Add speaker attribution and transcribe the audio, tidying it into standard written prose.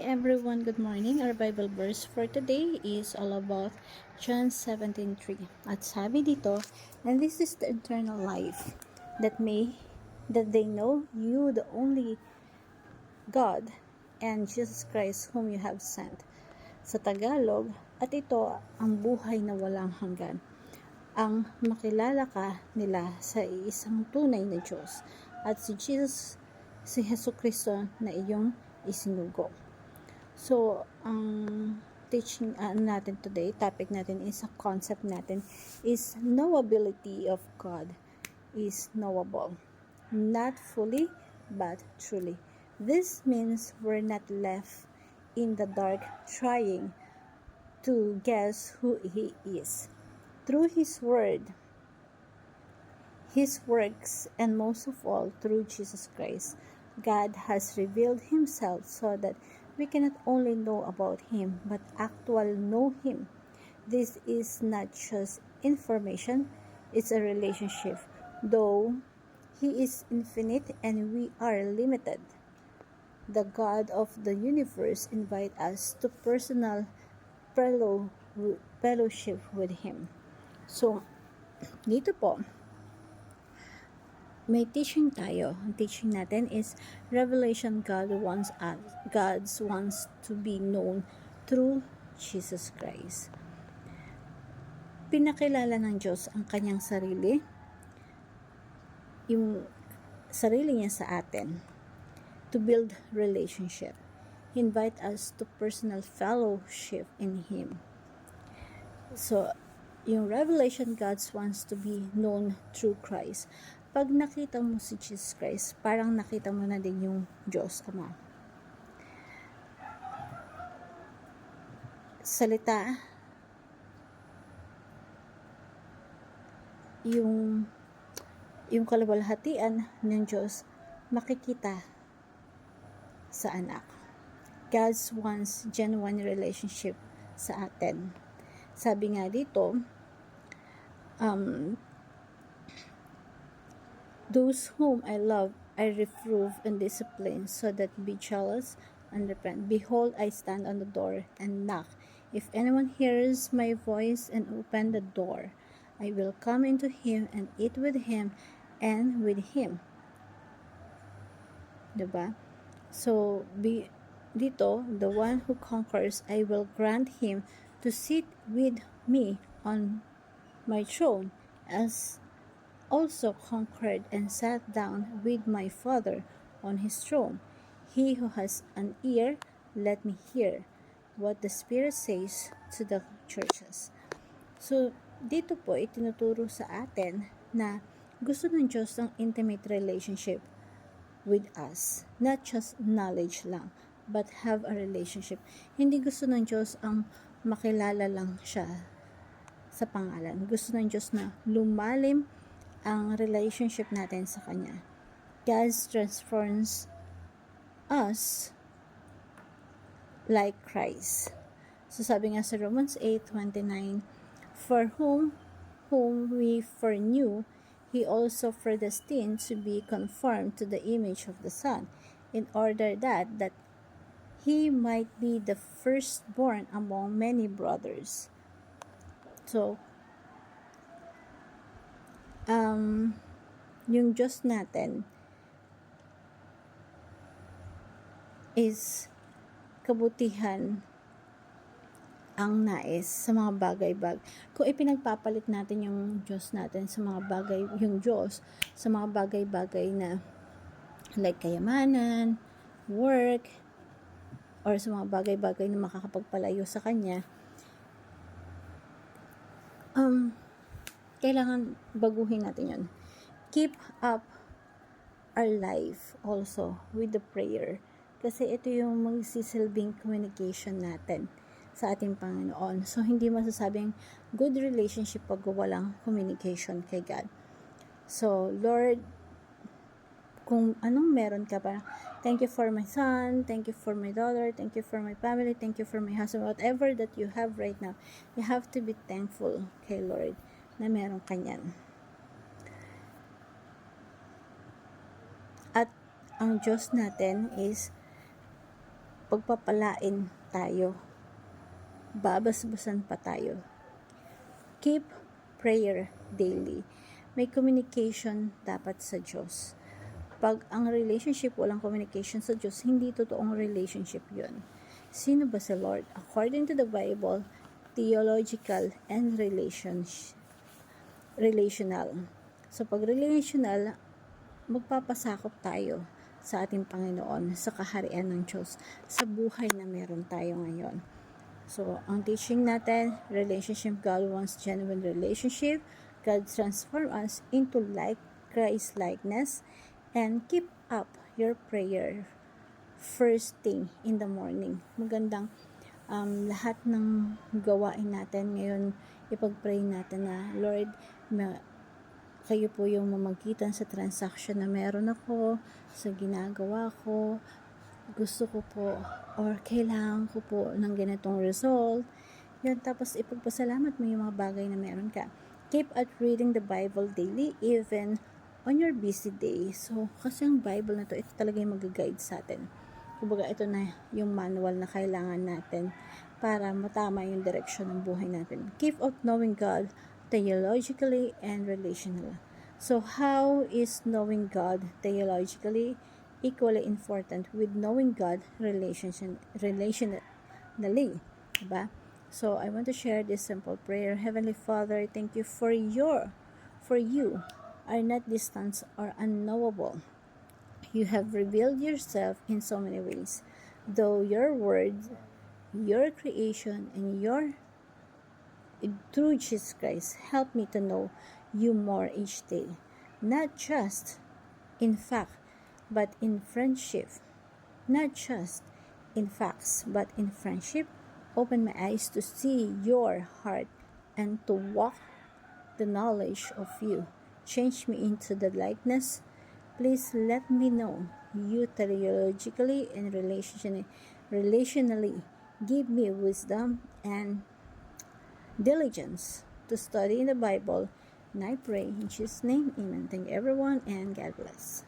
Speaker 1: everyone, good morning. Our Bible verse for today is all about John 17:3. At sabi dito, and this is the eternal life, that they know you, the only God, and Jesus Christ whom you have sent. Sa Tagalog, at ito ang buhay na walang hanggan, ang makilala ka nila sa isang tunay na Diyos at si Hesus Kristo na iyong isinugo. So, ang teaching natin today, topic natin is, a concept natin is knowability of God is knowable. Not fully, but truly. This means we're not left in the dark trying to guess who He is. Through His Word, His works, and most of all, through Jesus Christ, God has revealed Himself so that we cannot only know about Him, but actually know Him. This is not just information, it's a relationship. Though He is infinite and we are limited, the God of the universe invites us to personal fellowship with Him. So, dito po, may teaching tayo. Ang teaching natin is revelation God wants to be known through Jesus Christ. Pinakilala ng Diyos ang kanyang sarili, yung sarili niya sa atin, to build relationship. He invite us to personal fellowship in Him. So, yung revelation God wants to be known through Christ. Pag nakita mo si Jesus Christ, parang nakita mo na din yung Diyos Ama. Salita, yung kaluwalhatian ng Diyos, makikita sa anak. God wants genuine relationship sa atin. Sabi nga dito, those whom I love, I reprove and discipline, so that be jealous and repent. Behold, I stand on the door and knock. If anyone hears my voice and open the door, I will come into him and eat with him and with him. Diba? So, dito, the one who conquers, I will grant him to sit with me on my throne, as also conquered and sat down with my Father on His throne. He who has an ear, let me hear what the Spirit says to the churches. So, dito po, itinuturo sa atin na gusto ng Diyos ng intimate relationship with us. Not just knowledge lang, but have a relationship. Hindi gusto ng Diyos ang makilala lang siya sa pangalan. Gusto ng Diyos na lumalim ang relationship natin sa Kanya. God transforms us like Christ. So sabi nga sa Romans 8:29, for whom we foreknew, He also predestined to be conformed to the image of the Son, in order that He might be the firstborn among many brothers. So, yung Diyos natin is kabutihan ang nais sa mga bagay-bagay. Kung ipinagpapalit natin yung Diyos natin sa mga bagay, yung Diyos sa mga bagay-bagay na like kayamanan, work, or sa mga bagay-bagay na makakapagpalayo sa Kanya, kailangan baguhin natin yun. Keep up our life also with the prayer. Kasi ito yung magsisilbing communication natin sa ating Panginoon. So, hindi masasabing good relationship pag walang communication kay God. So, Lord, kung anong meron ka pa, thank you for my son, thank you for my daughter, thank you for my family, thank you for my husband, whatever that you have right now, you have to be thankful kay Lord na meron kanyan. At ang Diyos natin is pagpapalain tayo, babasbasan pa tayo. Keep prayer daily. May communication dapat sa Diyos. Pag ang relationship walang communication sa Diyos, hindi totoong relationship yun. Sino ba si Lord? According to the Bible, theological and relational. So pag relational, magpapasakop tayo sa ating Panginoon, sa kaharian ng Diyos, sa buhay na meron tayo ngayon. So, ang teaching natin, relationship, God wants genuine relationship. God transform us into Christ-likeness, and keep up your prayer first thing in the morning. Magandang lahat ng gawain natin ngayon, ipag-pray natin na, Lord, kayo po yung mamagitan sa transaction na meron ako, sa ginagawa ko, gusto ko po, or kailangan ko po ng ganitong result. Yun, tapos ipagpasalamat mo yung mga bagay na meron ka. Keep at reading the Bible daily, even on your busy day. So, kasi ang Bible na to, ito talaga yung mag-guide sa atin. Kumbaga, ito na yung manual na kailangan natin para matama yung direction ng buhay natin. Keep out knowing God theologically and relationally. So, how is knowing God theologically equally important with knowing God relationally? Diba? So, I want to share this simple prayer. Heavenly Father, thank you for you are not distant or unknowable. You have revealed yourself in so many ways. Though your word, your creation, and your through Jesus Christ, help me to know you more each day. Not just in fact, but in friendship. Not just in facts, but in friendship. Open my eyes to see your heart and to walk the knowledge of you. Change me into the likeness. Please let me know you theologically and relationally. Give me wisdom and diligence to study in the Bible. And I pray in Jesus' name, amen. Thank you everyone, and God bless.